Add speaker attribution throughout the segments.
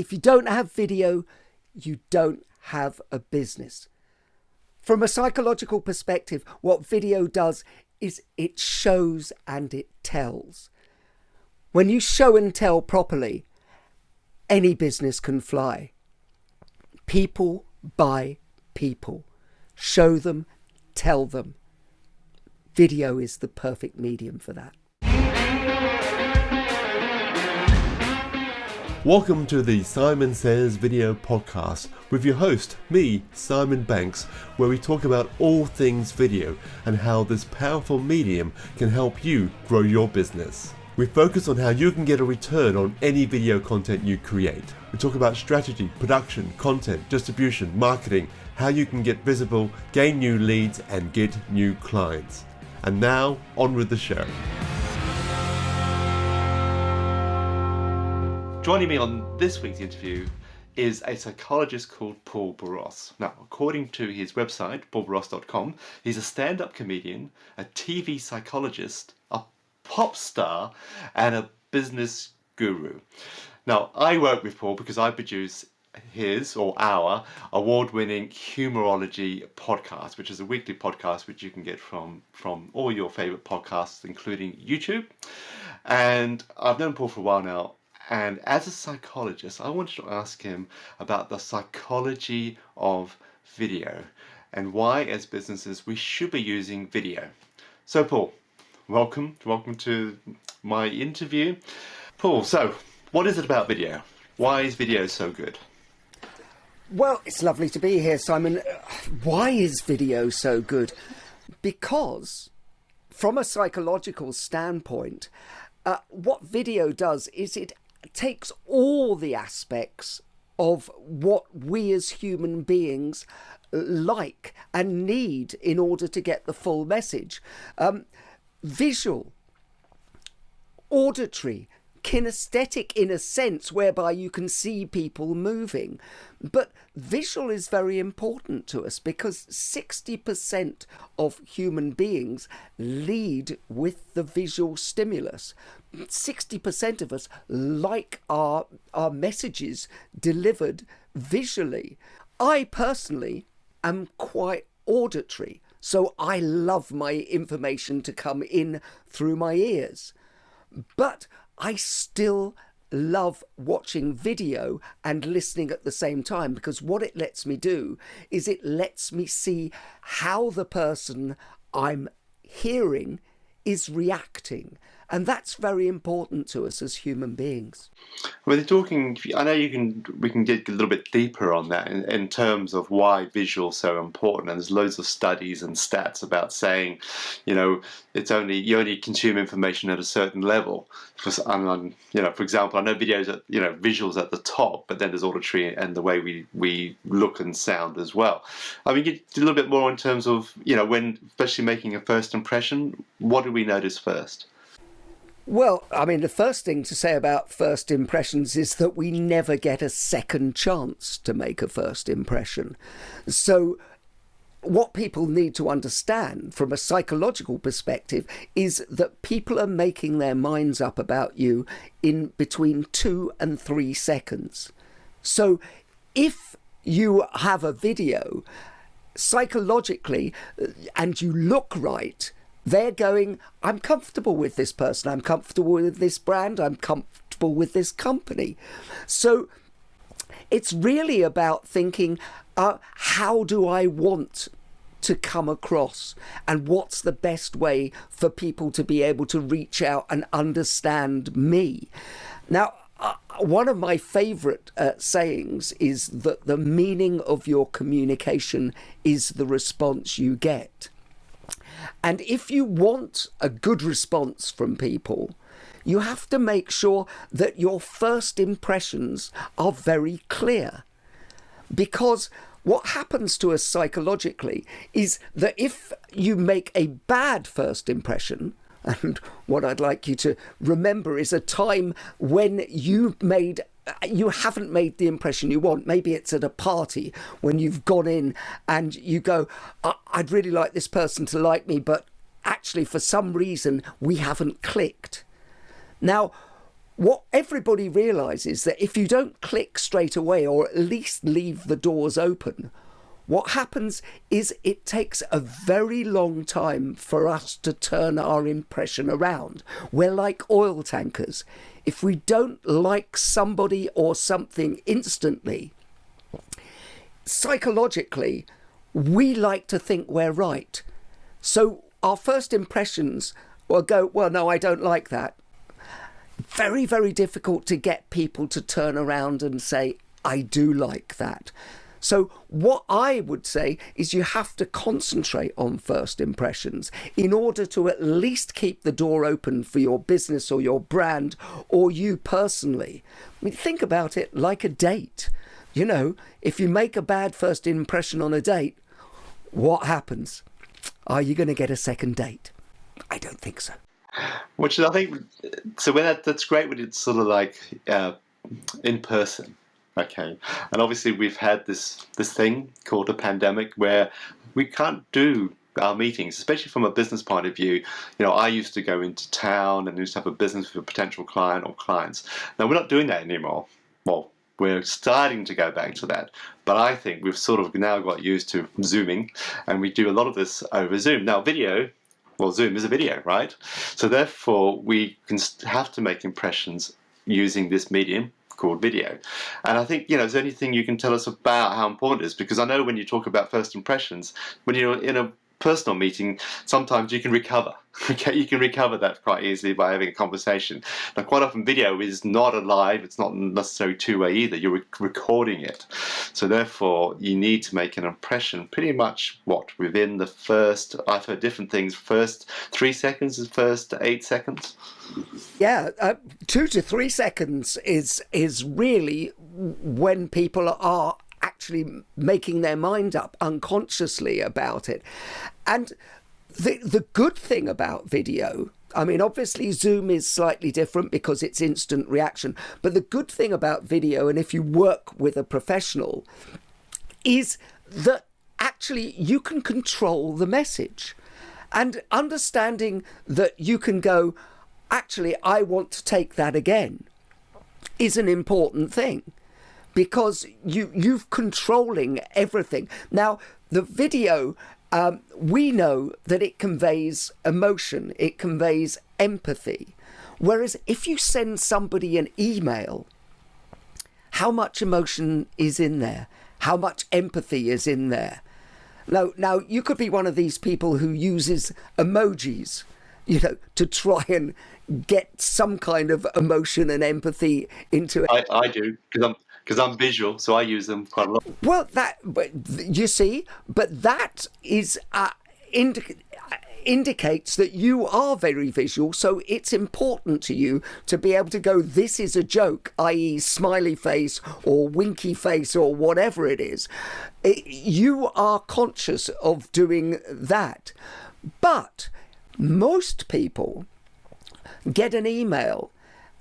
Speaker 1: if you don't have video, you don't have a business. From a psychological perspective, what video does is it shows and it tells. When you show and tell properly, any business can fly. People buy people. Show them, tell them. Video is the perfect medium for that.
Speaker 2: Welcome to the Simon Says Video podcast with your host, me, Simon Banks, where we talk about all things video and how this powerful medium can help you grow your business. We focus on how you can get a return on any video content you create. We talk about strategy, production, content, distribution, marketing, how you can get visible, gain new leads, and get new clients. And now, on with the show. Joining me on this week's interview is a psychologist called Paul Boross. Now, according to his website, paulboross.com, he's a stand-up comedian, a TV psychologist, a pop star, and a business guru. Now, I work with Paul because I produce his or our award-winning Humourology Podcast, which is a weekly podcast which you can get from all your favorite podcasts, including YouTube. And I've known Paul for a while now. And as a psychologist, I wanted to ask him about the psychology of video and why, as businesses, we should be using video. So, Paul, welcome to my interview. Paul, so what is it about video? Why is video so good?
Speaker 1: Well, it's lovely to be here, Simon. Why is video so good? Because, from a psychological standpoint, what video does is it takes all the aspects of what we as human beings like and need in order to get the full message. Visual, auditory, kinesthetic in a sense whereby you can see people moving. But visual is very important to us because 60% of human beings lead with the visual stimulus. 60% of us like our messages delivered visually. I personally am quite auditory, so I love my information to come in through my ears. But I still love watching video and listening at the same time, because what it lets me do is it lets me see how the person I'm hearing is reacting. And that's very important to us as human beings.
Speaker 2: Well, you're talking, I know we can get a little bit deeper on that in terms of why visual is so important. And there's loads of studies and stats about saying, you only consume information at a certain level. For example, I know visuals at the top, but then there's auditory and the way we look and sound as well. I mean, get a little bit more in terms of, when especially making a first impression, what do we notice first?
Speaker 1: Well, I mean, the first thing to say about first impressions is that we never get a second chance to make a first impression. So what people need to understand from a psychological perspective is that people are making their minds up about you in between 2 and 3 seconds. So if you have a video, psychologically, and you look right, they're going, I'm comfortable with this person, I'm comfortable with this brand, I'm comfortable with this company. So it's really about thinking, how do I want to come across, and what's the best way for people to be able to reach out and understand me? Now, one of my favourite sayings is that the meaning of your communication is the response you get. And if you want a good response from people, you have to make sure that your first impressions are very clear. Because what happens to us psychologically is that if you make a bad first impression, and what I'd like you to remember is a time when you haven't made the impression you want. Maybe it's at a party when you've gone in and you go, I'd really like this person to like me, but actually for some reason we haven't clicked. Now, what everybody realises that if you don't click straight away, or at least leave the doors open, what happens is it takes a very long time for us to turn our impression around. We're like oil tankers. If we don't like somebody or something instantly, psychologically, we like to think we're right. So our first impressions will go, well, no, I don't like that. Very, very difficult to get people to turn around and say, I do like that. So what I would say is you have to concentrate on first impressions in order to at least keep the door open for your business or your brand or you personally. I mean, think about it like a date. You know, if you make a bad first impression on a date, what happens? Are you going to get a second date? I don't think so.
Speaker 2: Which I think, so when that's great when it's sort of like in person. Okay, and obviously we've had this thing called a pandemic where we can't do our meetings, especially from a business point of view. You know, I used to go into town and used to have a business with a potential client or clients. Now we're not doing that anymore. Well, we're starting to go back to that, but I think we've sort of now got used to Zooming, and we do a lot of this over Zoom. Now video, well, Zoom is a video, right? So therefore we can have to make impressions using this medium called video. And I think, you know, is there anything you can tell us about how important it is? Because I know when you talk about first impressions, when you're in a personal meeting, sometimes you can recover. Okay, you can recover that quite easily by having a conversation. Now, quite often video is not alive, it's not necessarily two-way either, you're recording it. So therefore, you need to make an impression pretty much, within the first, I've heard different things, first 3 seconds is first 8 seconds?
Speaker 1: Yeah, 2 to 3 seconds is really when people are actually making their mind up unconsciously about it. And the good thing about video, I mean, obviously Zoom is slightly different because it's instant reaction, but the good thing about video, and if you work with a professional, is that actually you can control the message. And understanding that you can go, actually, I want to take that again, is an important thing. Because you're controlling everything. Now, the video, we know that it conveys emotion, it conveys empathy. Whereas if you send somebody an email, how much emotion is in there? How much empathy is in there? Now you could be one of these people who uses emojis, you know, to try and get some kind of emotion and empathy into it.
Speaker 2: I do, because I'm visual, so I use them quite a lot.
Speaker 1: Well, you see, but that is indicates that you are very visual, so it's important to you to be able to go, this is a joke, i.e. smiley face or winky face or whatever it is. You are conscious of doing that. But most people get an email,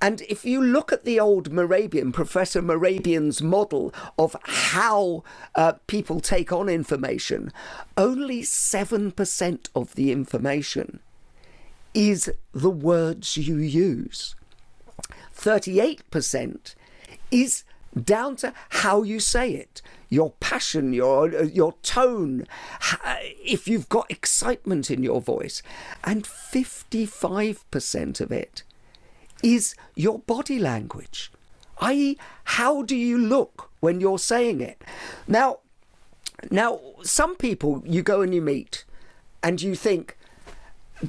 Speaker 1: and if you look at the old Morabian, Professor Morabian's model of how people take on information, only 7% of the information is the words you use. 38% is down to how you say it, your passion, your tone, if you've got excitement in your voice. And 55% of it is your body language, i.e. how do you look when you're saying it. Now, some people you go and you meet and you think,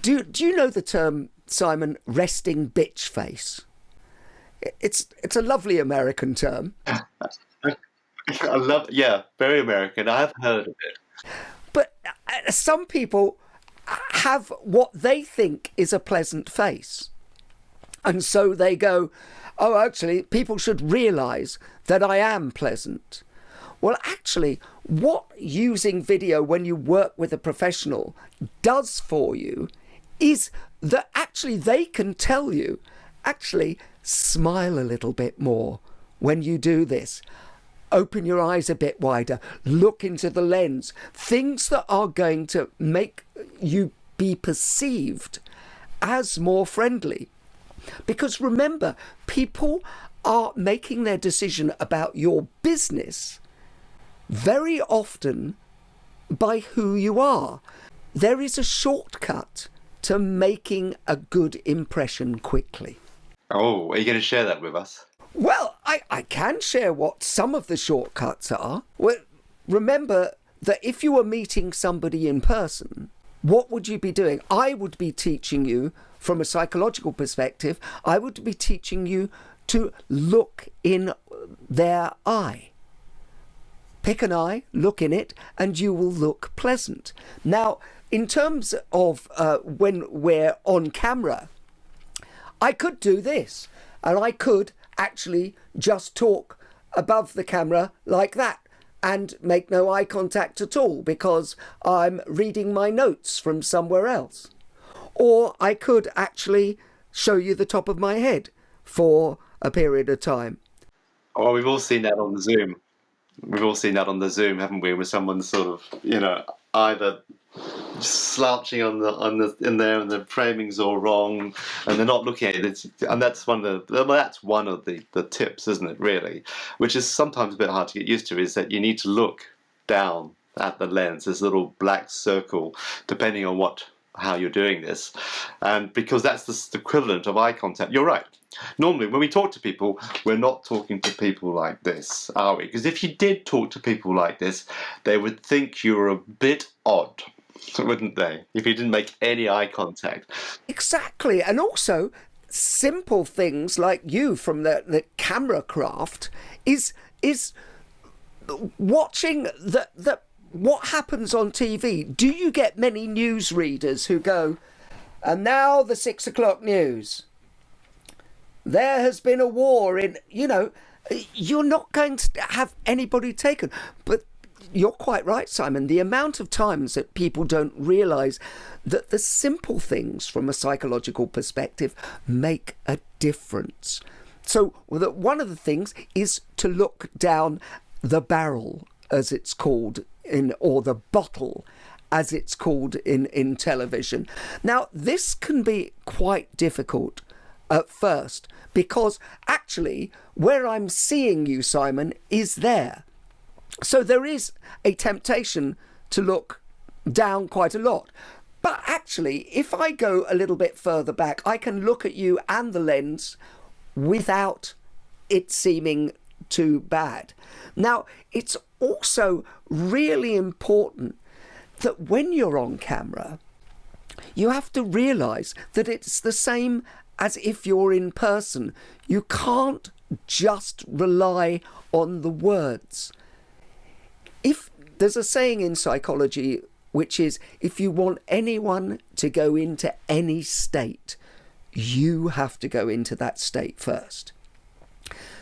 Speaker 1: do you know the term, Simon, resting bitch face? It's a lovely American term.
Speaker 2: I love, yeah, very American. I have heard of it.
Speaker 1: But some people have what they think is a pleasant face. And so they go, oh, actually, people should realise that I am pleasant. Well, actually, what using video when you work with a professional does for you is that actually they can tell you, actually, smile a little bit more when you do this. Open your eyes a bit wider. Look into the lens. Things that are going to make you be perceived as more friendly. Because remember, people are making their decision about your business very often by who you are. There is a shortcut to making a good impression quickly.
Speaker 2: Oh, are you going to share that with us?
Speaker 1: Well, I can share what some of the shortcuts are. Well, remember that if you were meeting somebody in person, what would you be doing? I would be teaching you, from a psychological perspective, I would be teaching you to look in their eye. Pick an eye, look in it, and you will look pleasant. Now, in terms of when we're on camera, I could do this, and I could actually just talk above the camera like that and make no eye contact at all because I'm reading my notes from somewhere else. Or I could actually show you the top of my head for a period of time.
Speaker 2: Oh, we've all seen that on the Zoom. We've all seen that on the Zoom, haven't we? With someone sort of, either slouching in there, and the framing's all wrong, and they're not looking at it. And that's one of the tips, isn't it? Really, which is sometimes a bit hard to get used to, is that you need to look down at the lens. There's a little black circle, depending on how you're doing this, and because that's the equivalent of eye contact. You're right. Normally, when we talk to people, we're not talking to people like this, are we? Because if you did talk to people like this, they would think you were a bit odd, wouldn't they? If you didn't make any eye contact.
Speaker 1: Exactly. And also, simple things like you from the camera craft is watching what happens on TV. Do you get many news readers who go, and now the 6 o'clock news? There has been a war in, you're not going to have anybody taken. But you're quite right, Simon. The amount of times that people don't realise that the simple things from a psychological perspective make a difference. So one of the things is to look down the barrel, as it's called, or the bottle, as it's called in television. Now, this can be quite difficult at first, because actually where I'm seeing you, Simon, is there. So there is a temptation to look down quite a lot. But actually, if I go a little bit further back, I can look at you and the lens without it seeming too bad. Now, it's also really important that when you're on camera, you have to realise that it's the same as if you're in person. You can't just rely on the words. If there's a saying in psychology, which is, if you want anyone to go into any state, you have to go into that state first.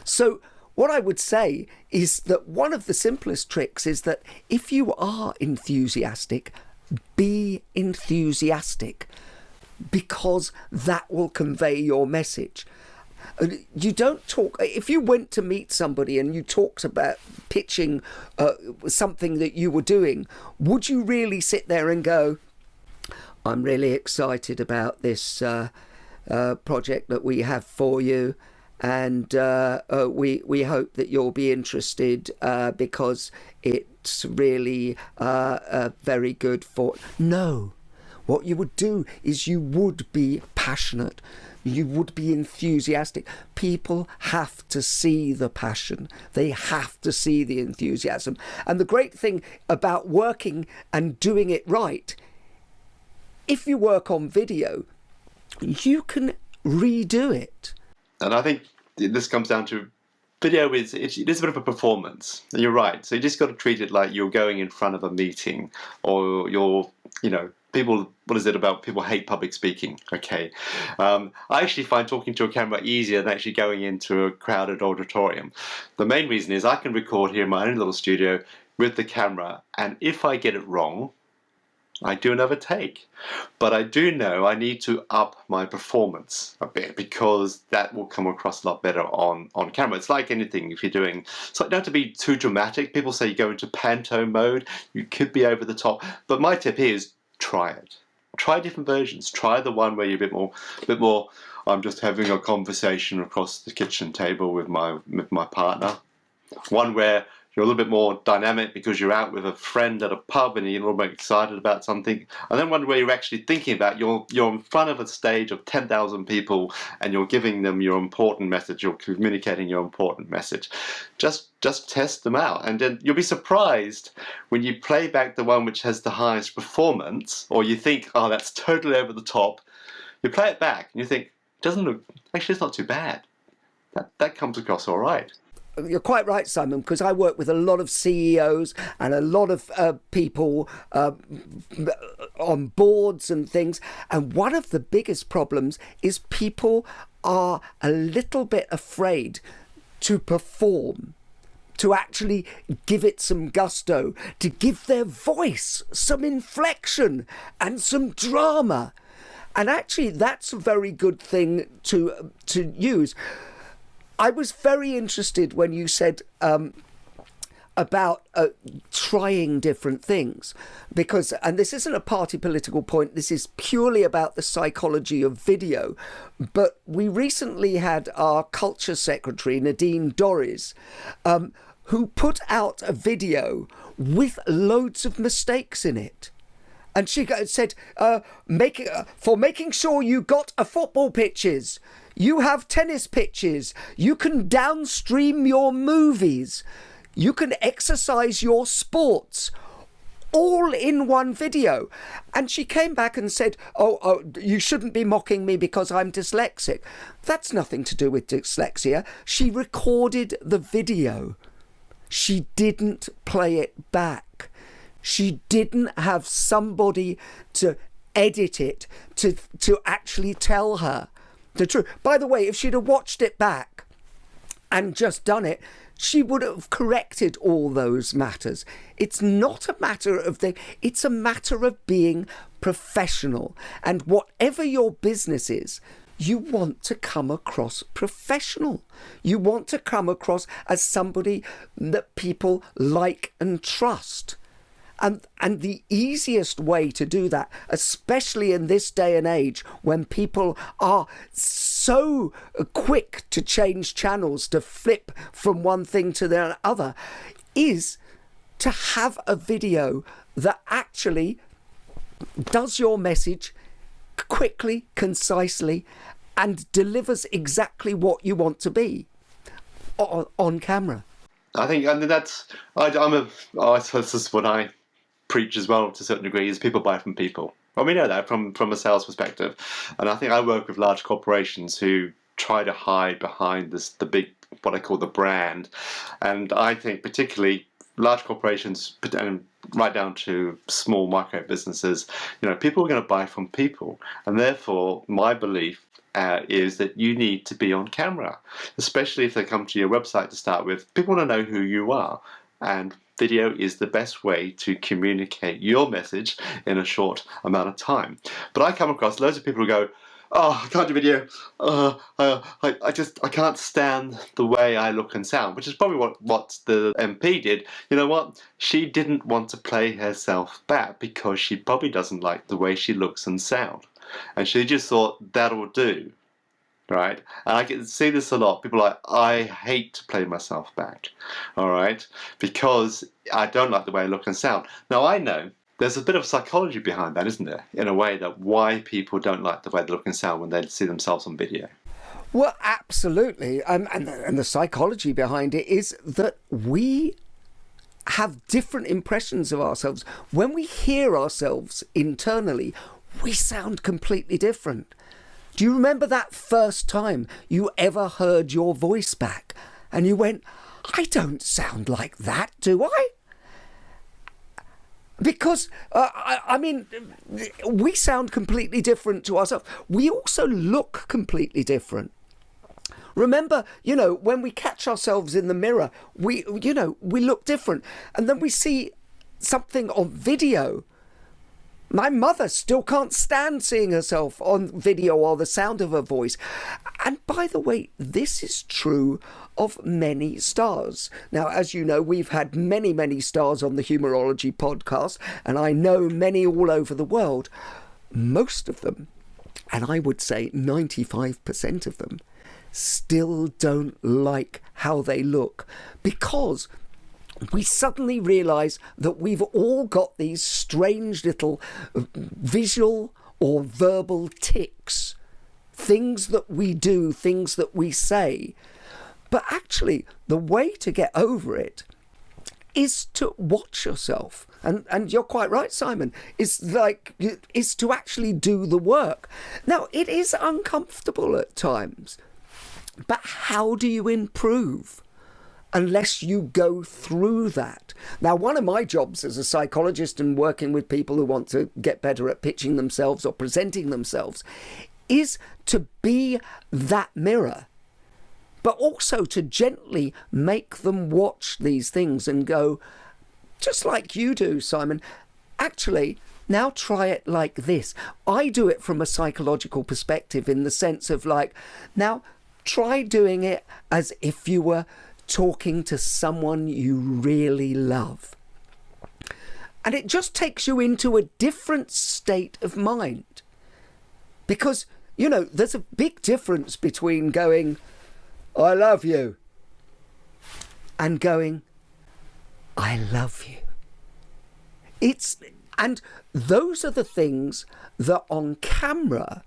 Speaker 1: So what I would say is that one of the simplest tricks is that if you are enthusiastic, be enthusiastic, because that will convey your message. You don't talk. If you went to meet somebody and you talked about pitching something that you were doing, would you really sit there and go, I'm really excited about this project that we have for you, and we hope that you'll be interested because it's really very good for... No. What you would do is you would be passionate. You would be enthusiastic. People have to see the passion. They have to see the enthusiasm. And the great thing about working and doing it right, if you work on video, you can redo it.
Speaker 2: And I think this comes down to video it is a bit of a performance. And you're right. So you just got to treat it like you're going in front of a meeting, or you're, people, what is it about people hate public speaking? Okay. I actually find talking to a camera easier than actually going into a crowded auditorium. The main reason is I can record here in my own little studio with the camera, and if I get it wrong, I do another take. But I do know I need to up my performance a bit, because that will come across a lot better on camera. It's like anything, if you're doing, so you don't have to be too dramatic. People say you go into panto mode, you could be over the top. But my tip here is try it. try different versions. Try the one where you're a bit more. I'm just having a conversation across the kitchen table with my partner. One where you're a little bit more dynamic because you're out with a friend at a pub and you're a little bit excited about something. And then one where you're actually thinking about you're in front of a stage of 10,000 people and you're giving them your important message. You're communicating your important message. Just test them out, and then you'll be surprised when you play back the one which has the highest performance, or you think, oh, that's totally over the top. You play it back and you think, it doesn't look. Actually, it's not too bad. That comes across all right.
Speaker 1: You're quite right, Simon, because I work with a lot of CEOs and a lot of people on boards and things. And one of the biggest problems is people are a little bit afraid to perform, to actually give it some gusto, to give their voice some inflection and some drama. And actually, that's a very good thing to use. I was very interested when you said about trying different things, because, and this isn't a party political point, this is purely about the psychology of video. But we recently had our culture secretary, Nadine Dorries, who put out a video with loads of mistakes in it. And she said, for making sure you got a football pitches, you have tennis pitches, you can downstream your movies, you can exercise your sports, all in one video. And she came back and said, oh, you shouldn't be mocking me because I'm dyslexic. That's nothing to do with dyslexia. She recorded the video. She didn't play it back. She didn't have somebody to edit it, to actually tell her the truth. By the way, if she'd have watched it back and just done it, she would have corrected all those matters. It's not a matter of it's a matter of being professional. And whatever your business is, you want to come across professional. You want to come across as somebody that people like and trust. And the easiest way to do that, especially in this day and age when people are so quick to change channels, to flip from one thing to the other, is to have a video that actually does your message quickly, concisely, and delivers exactly what you want to be on camera.
Speaker 2: I think, and that's, this is what I preach as well to a certain degree, is people buy from people. Well, we know that from a sales perspective. And I think I work with large corporations who try to hide behind the big, what I call the brand. And I think particularly large corporations, and right down to small micro businesses, people are going to buy from people. And therefore, my belief is that you need to be on camera, especially if they come to your website to start with. People want to know who you are. And video is the best way to communicate your message in a short amount of time. But I come across loads of people who go, oh, I can't do video. I can't stand the way I look and sound, which is probably what the MP did. You know what? She didn't want to play herself back because she probably doesn't like the way she looks and sound. And she just thought, that'll do. Right? And I can see this a lot. People are like, I hate to play myself back. All right? Because I don't like the way I look and sound. Now, I know there's a bit of psychology behind that, isn't there? In a way, that why people don't like the way they look and sound when they see themselves on video.
Speaker 1: Well, absolutely. And the psychology behind it is that we have different impressions of ourselves. When we hear ourselves internally, we sound completely different. Do you remember that first time you ever heard your voice back and you went, I don't sound like that, do I? Because, we sound completely different to ourselves. We also look completely different. Remember, when we catch ourselves in the mirror, we look different. And then we see something on video. My mother still can't stand seeing herself on video or the sound of her voice. And by the way, this is true of many stars. Now, as you know, we've had many, many stars on the Humourology podcast, and I know many all over the world. most of them, and I would say 95% of them, still don't like how they look, because we suddenly realise that we've all got these strange little visual or verbal tics, things that we do, things that we say. But actually, the way to get over it is to watch yourself. And you're quite right, Simon. Is to actually do the work. Now, it is uncomfortable at times, but how do you improve unless you go through that? Now, one of my jobs as a psychologist and working with people who want to get better at pitching themselves or presenting themselves is to be that mirror, but also to gently make them watch these things and go, just like you do, Simon, actually, now try it like this. I do it from a psychological perspective in the sense of like, now try doing it as if you were talking to someone you really love. And it just takes you into a different state of mind. Because, you know, there's a big difference between going, I love you, and going, I love you. And those are the things that on camera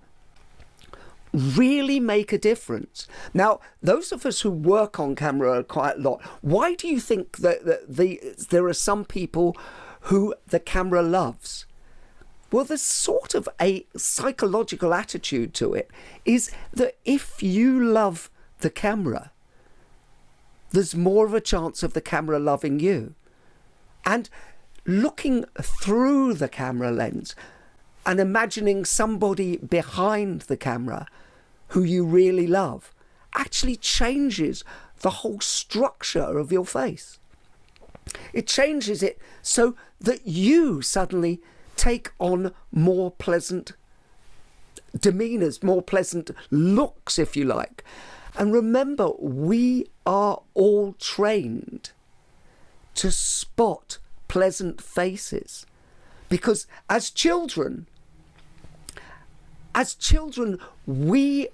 Speaker 1: really make a difference. Now, those of us who work on camera quite a lot, why do you think that there are some people who the camera loves? Well, there's sort of a psychological attitude to it, is that if you love the camera, there's more of a chance of the camera loving you. And looking through the camera lens and imagining somebody behind the camera who you really love actually changes the whole structure of your face. It changes it so that you suddenly take on more pleasant demeanours, more pleasant looks, if you like. And remember, we are all trained to spot pleasant faces, because as children, we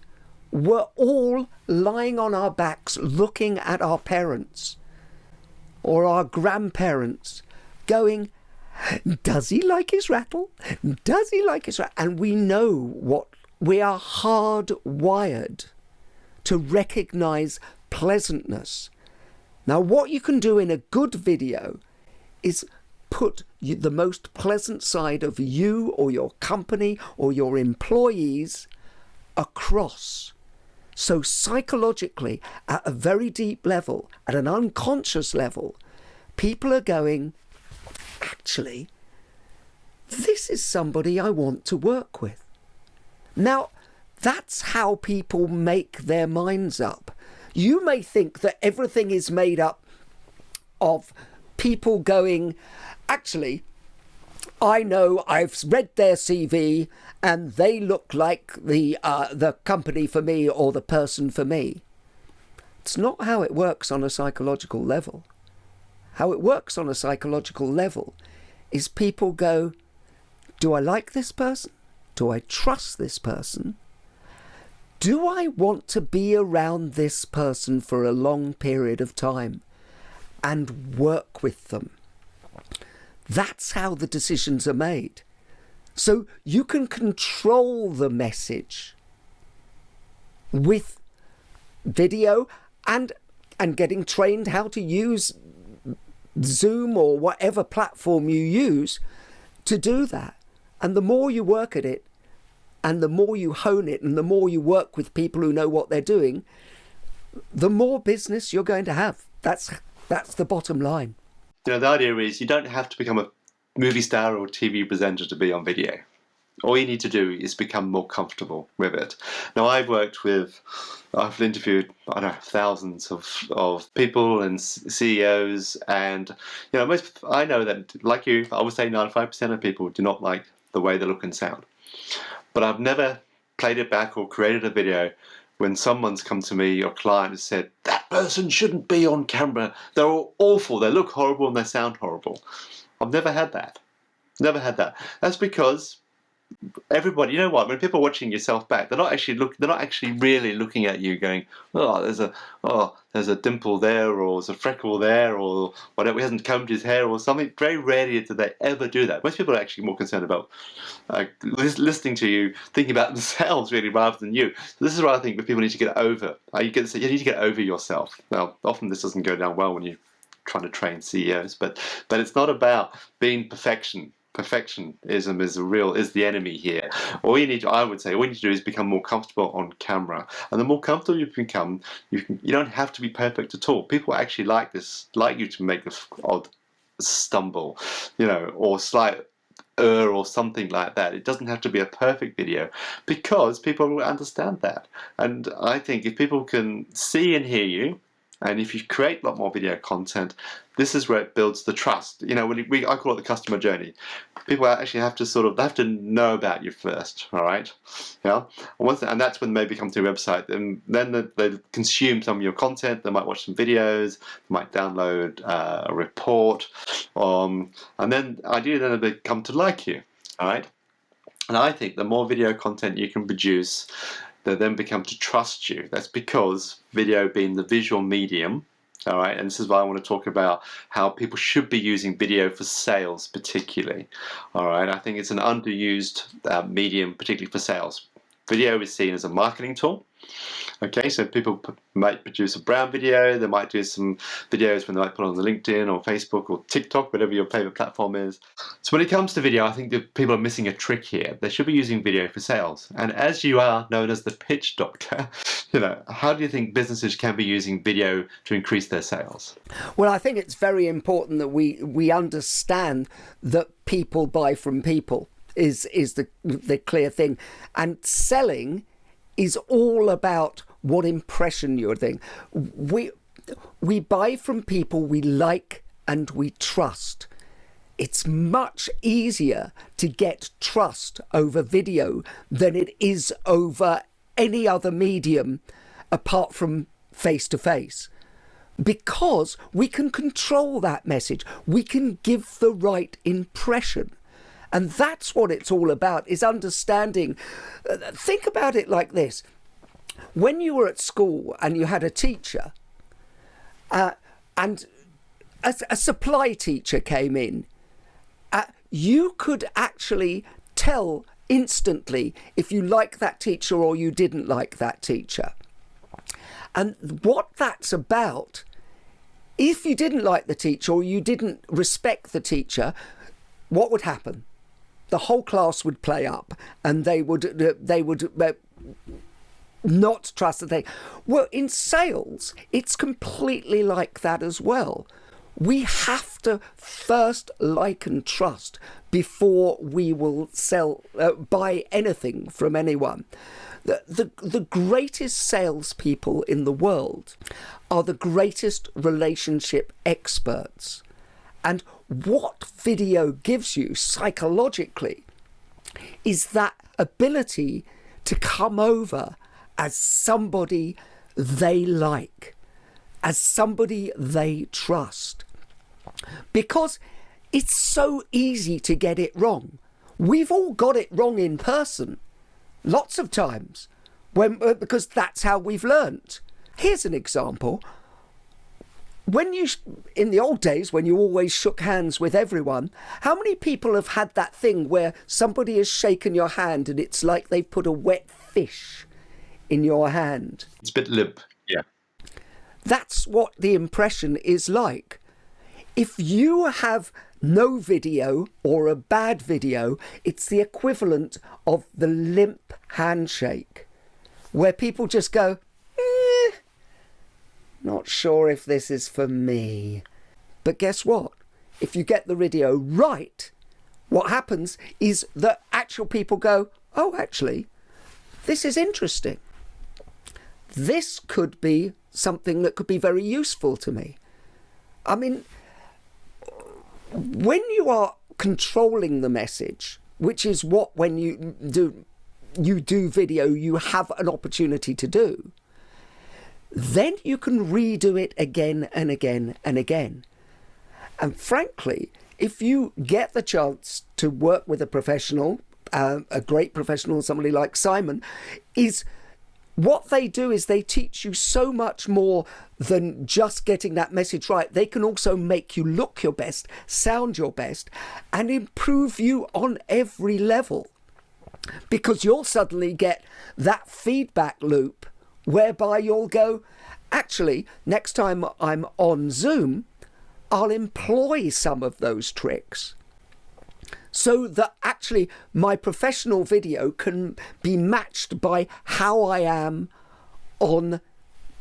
Speaker 1: were all lying on our backs looking at our parents or our grandparents going, does he like his rattle? Does he like his rattle? And we know what we are hardwired to recognise pleasantness. Now, what you can do in a good video is put the most pleasant side of you or your company or your employees across. So psychologically, at a very deep level, at an unconscious level, people are going, actually, this is somebody I want to work with. Now, that's how people make their minds up. You may think that everything is made up of people going, actually, I know, I've read their CV and they look like the company for me or the person for me. It's not how it works on a psychological level. How it works on a psychological level is people go, do I like this person? Do I trust this person? Do I want to be around this person for a long period of time and work with them? That's how the decisions are made. So you can control the message with video and getting trained how to use Zoom or whatever platform you use to do that. And the more you work at it, and the more you hone it, and the more you work with people who know what they're doing, the more business you're going to have. That's the bottom line.
Speaker 2: You know, the idea is you don't have to become a movie star or TV presenter to be on video. All you need to do is become more comfortable with it. Now, I've interviewed, I don't know, thousands of people and CEOs, and you know, I know that, like you, I would say 95% of people do not like the way they look and sound. But I've never played it back or created a video when someone's come to me, your client, has said, that person shouldn't be on camera. They're all awful. They look horrible and they sound horrible. I've never had that. Never had that. That's because everybody, you know what? When people are watching yourself back, they're not actually really looking at you, going, "Oh, there's a dimple there, or there's a freckle there, or whatever. He hasn't combed his hair, or something." Very rarely do they ever do that. Most people are actually more concerned about listening to you, thinking about themselves really, rather than you. So this is what I think that people need to get over. You need to get over yourself. Now, often this doesn't go down well when you're trying to train CEOs, but it's not about being perfection. Perfectionism is the enemy here. I would say, all you need to do is become more comfortable on camera. And the more comfortable you become, you don't have to be perfect at all. People actually like you to make this odd stumble, or slight or something like that. It doesn't have to be a perfect video, because people will understand that. And I think if people can see and hear you, and if you create a lot more video content, this is where it builds the trust. I call it the customer journey. People actually have to know about you first, all right? Yeah. And that's when they maybe come to your website. And then they consume some of your content. They might watch some videos. They might download a report. And then ideally, they come to like you, all right? And I think the more video content you can produce, they then become to trust you. That's because video being the visual medium, all right, and this is why I want to talk about how people should be using video for sales particularly, all right. I think it's an underused medium, particularly for sales. Video is seen as a marketing tool. Okay, so people might produce a brand video, they might do some videos when they might put on the LinkedIn or Facebook or TikTok, whatever your favorite platform is. So when it comes to video, I think that people are missing a trick here. They should be using video for sales. And as you are known as the pitch doctor, how do you think businesses can be using video to increase their sales?
Speaker 1: Well, I think it's very important that we understand that people buy from people is the clear thing. And selling is all about what impression you're doing. We buy from people we like and we trust. It's much easier to get trust over video than it is over any other medium apart from face-to-face. Because we can control that message. We can give the right impression. And that's what it's all about, is understanding. Think about it like this. When you were at school and you had a teacher, and a supply teacher came in, you could actually tell instantly if you liked that teacher or you didn't like that teacher. And what that's about, if you didn't like the teacher or you didn't respect the teacher, what would happen? The whole class would play up, and they would not trust the thing. Well, in sales, it's completely like that as well. We have to first like and trust before we will buy anything from anyone. The greatest salespeople in the world are the greatest relationship experts. And what video gives you psychologically is that ability to come over as somebody they like, as somebody they trust. Because it's so easy to get it wrong. We've all got it wrong in person, lots of times, because that's how we've learnt. Here's an example. In the old days, when you always shook hands with everyone, how many people have had that thing where somebody has shaken your hand and it's like they've put a wet fish in your hand?
Speaker 2: It's a bit limp, yeah.
Speaker 1: That's what the impression is like. If you have no video or a bad video, it's the equivalent of the limp handshake, where people just go, not sure if this is for me. But guess what? If you get the video right, what happens is that actual people go, oh, actually, this is interesting. This could be something that could be very useful to me. I mean, when you are controlling the message, which is what when you do video, you have an opportunity to do, then you can redo it again and again and again. And frankly, if you get the chance to work with a professional a great professional, somebody like Simon, is what they do is they teach you so much more than just getting that message right. They can also make you look your best, sound your best, and improve you on every level. Because you'll suddenly get that feedback loop whereby you'll go, actually, next time I'm on Zoom, I'll employ some of those tricks, so that actually my professional video can be matched by how I am on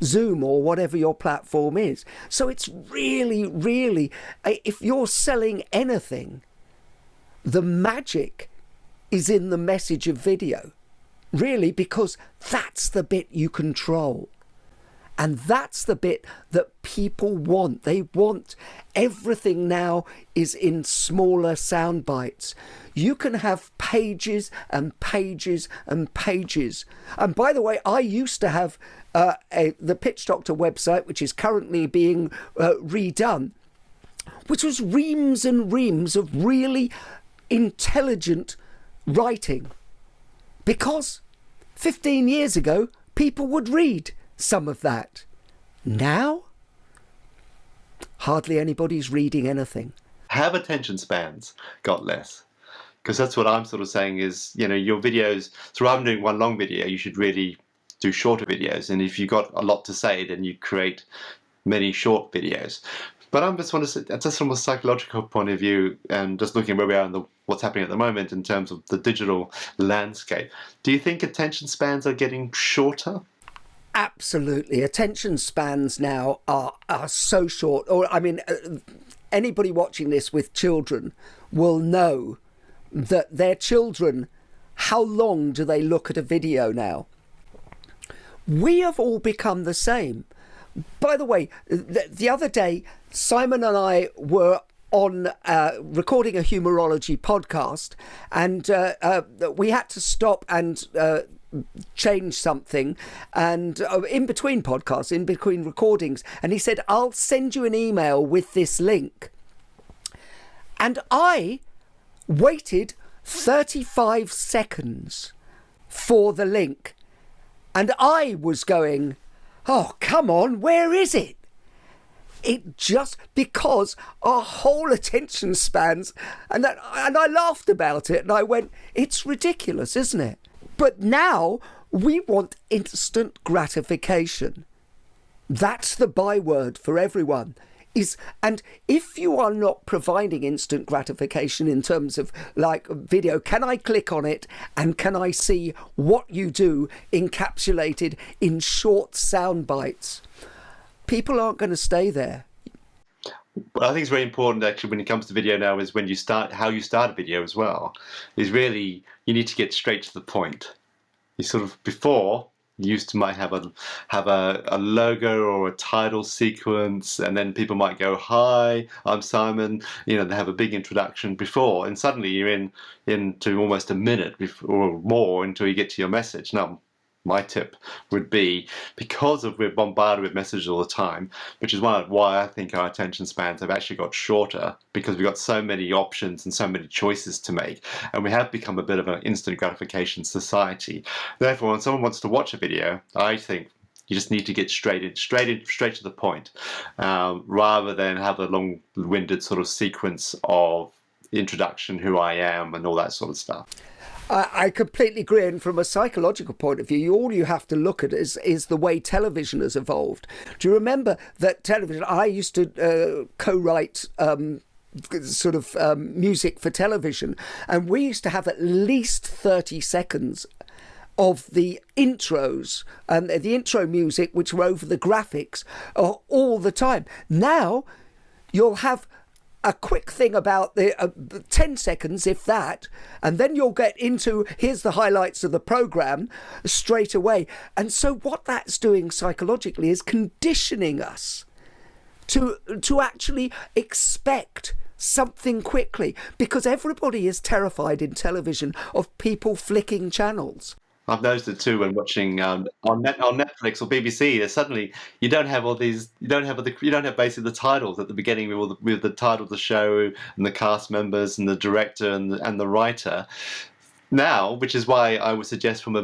Speaker 1: Zoom or whatever your platform is. So it's really, really, if you're selling anything, the magic is in the message of video, really, because that's the bit you control. And that's the bit that people want. They want everything now is in smaller sound bites. You can have pages and pages and pages. And by the way, I used to have the Pitch Doctor website, which is currently being redone, which was reams and reams of really intelligent writing. Because 15 years ago, people would read some of that. Now, hardly anybody's reading anything.
Speaker 2: Have attention spans got less? Because that's what I'm sort of saying is, your videos, so rather than doing one long video, you should really do shorter videos. And if you've got a lot to say, then you create many short videos. But I just want to say, just from a psychological point of view, and just looking where we are and what's happening at the moment in terms of the digital landscape, do you think attention spans are getting shorter?
Speaker 1: Absolutely. Attention spans now are so short. Or, I mean, anybody watching this with children will know that their children, how long do they look at a video now? We have all become the same. By the way, the other day, Simon and I were on recording a Humourology podcast, and we had to stop and change something, and in between podcasts, in between recordings, and he said, I'll send you an email with this link. And I waited 35 seconds for the link, and I was going, oh, come on, where is it? It just, because our whole attention spans, and I laughed about it, and I went, it's ridiculous, isn't it? But now we want instant gratification. That's the byword for everyone. And if you are not providing instant gratification in terms of like video, can I click on it and can I see what you do encapsulated in short sound bites? People aren't going to stay there.
Speaker 2: But I think it's very important actually when it comes to video now is when you start, how you start a video as well, is really, you need to get straight to the point. You sort of, before, you used to might have a logo or a title sequence, and then people might go, hi, I'm Simon, they have a big introduction before, and suddenly you're into almost a minute or more until you get to your message. Now, my tip would be, because we're bombarded with messages all the time, which is why I think our attention spans have actually got shorter, because we've got so many options and so many choices to make, and we have become a bit of an instant gratification society. Therefore, when someone wants to watch a video, I think you just need to get straight to the point, rather than have a long-winded sort of sequence of introduction, who I am, and all that sort of stuff.
Speaker 1: I completely agree, and from a psychological point of view, all you have to look at is the way television has evolved. Do you remember that television? I used to co-write music for television, and we used to have at least 30 seconds of the intros and the intro music, which were over the graphics all the time. Now you'll have a quick thing about the 10 seconds, if that, and then you'll get into, here's the highlights of the program straight away. And so what that's doing psychologically is conditioning us to actually expect something quickly, because everybody is terrified in television of people flicking channels.
Speaker 2: I've noticed it too when watching on Netflix or BBC. Suddenly, you don't have basically the titles at the beginning with the title of the show and the cast members and the director and the writer. now, which is why I would suggest from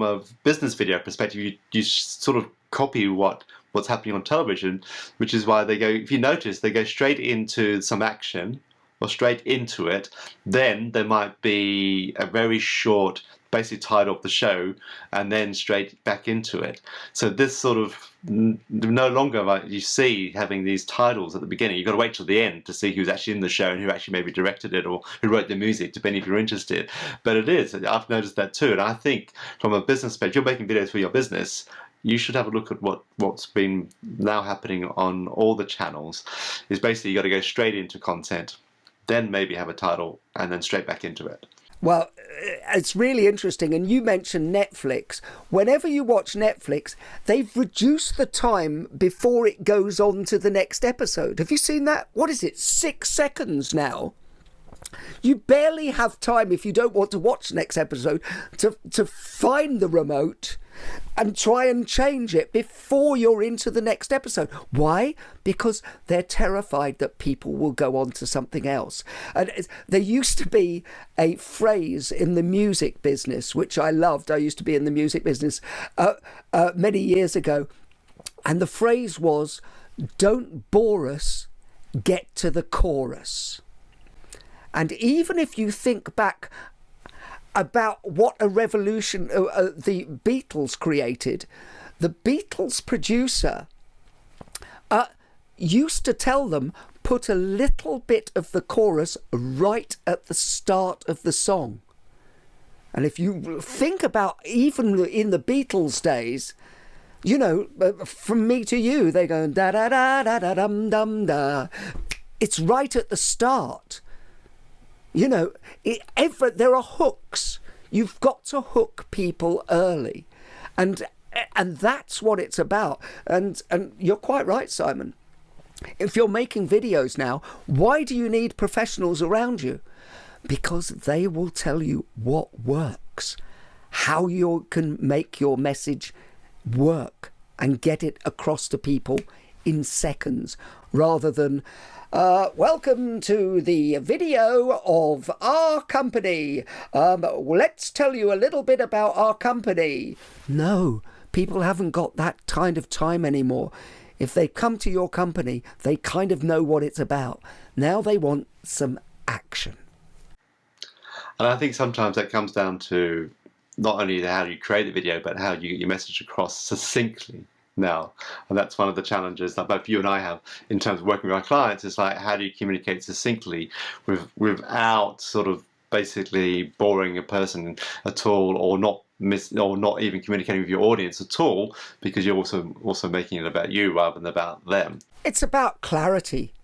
Speaker 2: a business video perspective, you sort of copy what's happening on television, which is why they go, if you notice, they go straight into some action or straight into it. Then there might be a very short, basically title of the show, and then straight back into it. So this sort of no longer, like you see, having these titles at the beginning. You've got to wait till the end to see who's actually in the show and who actually maybe directed it or who wrote the music, depending if you're interested. But it is, I've noticed that too. And I think from a business perspective, you're making videos for your business, you should have a look at what's been now happening on all the channels. Is basically you got to go straight into content, then maybe have a title, and then straight back into it.
Speaker 1: Well, it's really interesting. And you mentioned Netflix. Whenever you watch Netflix, they've reduced the time before it goes on to the next episode. Have you seen that? What is it? 6 seconds now. You barely have time, if you don't want to watch the next episode, to find the remote and try and change it before you're into the next episode. Why? Because they're terrified that people will go on to something else. And there used to be a phrase in the music business, which I loved. I used to be in the music business many years ago. And the phrase was, "Don't bore us, get to the chorus." And even if you think back about what a revolution the Beatles created, the Beatles producer used to tell them, put a little bit of the chorus right at the start of the song. And if you think about even in the Beatles days, you know, From Me to You, they go da da da da da dum dum da. It's right at the start. You know, there are hooks. You've got to hook people early. And that's what it's about. And you're quite right, Simon. If you're making videos now, why do you need professionals around you? Because they will tell you what works, how you can make your message work and get it across to people in seconds, rather than welcome to the video of our company. Let's tell you a little bit about our company. No, people haven't got that kind of time anymore. If they come to your company, they kind of know what it's about. Now they want some action.
Speaker 2: And I think sometimes that comes down to not only how you create the video, but how you get your message across succinctly now. And that's one of the challenges that both you and I have in terms of working with our clients. It's like, how do you communicate succinctly without sort of basically boring a person at all, or not even communicating with your audience at all, because you're also making it about you rather than about them.
Speaker 1: It's about clarity.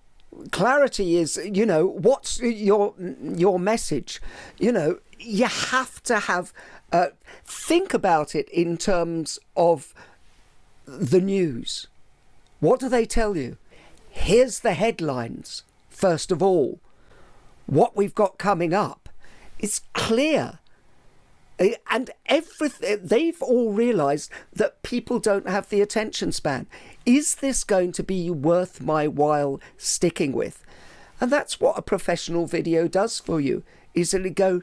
Speaker 1: Clarity is, you know, what's your message? You know, you have to have think about it in terms of the news. What do they tell you? Here's the headlines. First of all, what we've got coming up. It's clear. And everything, they've all realised that people don't have the attention span. Is this going to be worth my while sticking with? And that's what a professional video does for you, is it'll go,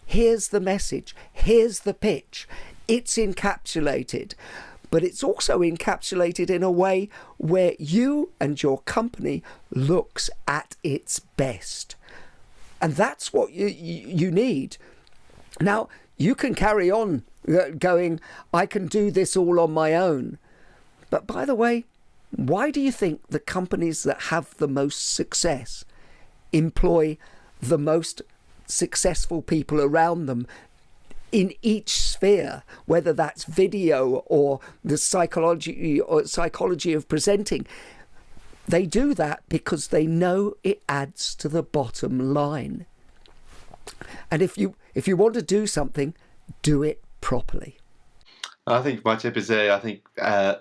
Speaker 1: here's the message, here's the pitch. It's encapsulated, but it's also encapsulated in a way where you and your company looks at its best. And that's what you need. Now, you can carry on going, I can do this all on my own. But by the way, why do you think the companies that have the most success employ the most successful people around them in each sphere, whether that's video or the psychology of presenting? They do that because they know it adds to the bottom line. And if you want to do something, do it properly.
Speaker 2: I think my tip is I think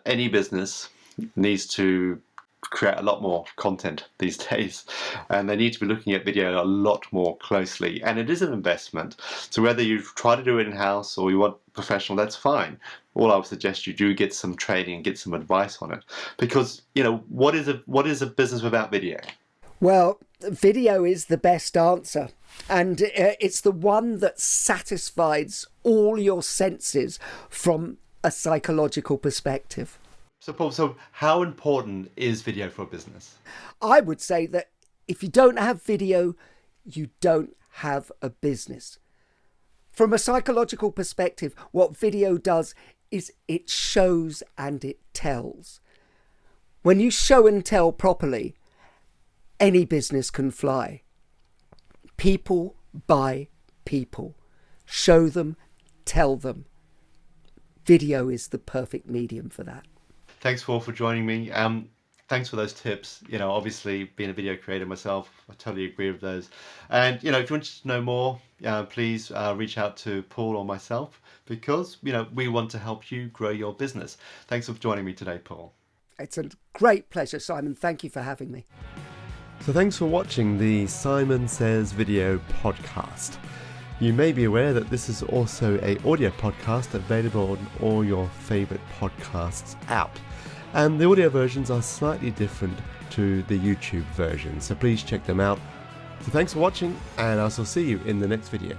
Speaker 2: any business needs to create a lot more content these days, and they need to be looking at video a lot more closely. And it is an investment. So whether you try to do it in-house or you want professional, that's fine. All I would suggest you do get some training and get some advice on it, because you know what is a business without video?
Speaker 1: Well, Video is the best answer, and it's the one that satisfies all your senses from a psychological perspective.
Speaker 2: So Paul, how important is video for a business?
Speaker 1: I would say that if you don't have video, you don't have a business. From a psychological perspective, what video does is it shows and it tells. When you show and tell properly, any business can fly. People buy people. Show them, tell them. Video is the perfect medium for that.
Speaker 2: Thanks, Paul, for joining me. Thanks for those tips. Obviously being a video creator myself, I totally agree with those. And, if you want to know more, please reach out to Paul or myself, because, we want to help you grow your business. Thanks for joining me today, Paul.
Speaker 1: It's a great pleasure, Simon. Thank you for having me.
Speaker 3: So thanks for watching the Simon Says Video podcast. You may be aware that this is also an audio podcast available on all your favourite podcasts out. And the audio versions are slightly different to the YouTube version, so please check them out. So thanks for watching, and I shall see you in the next video.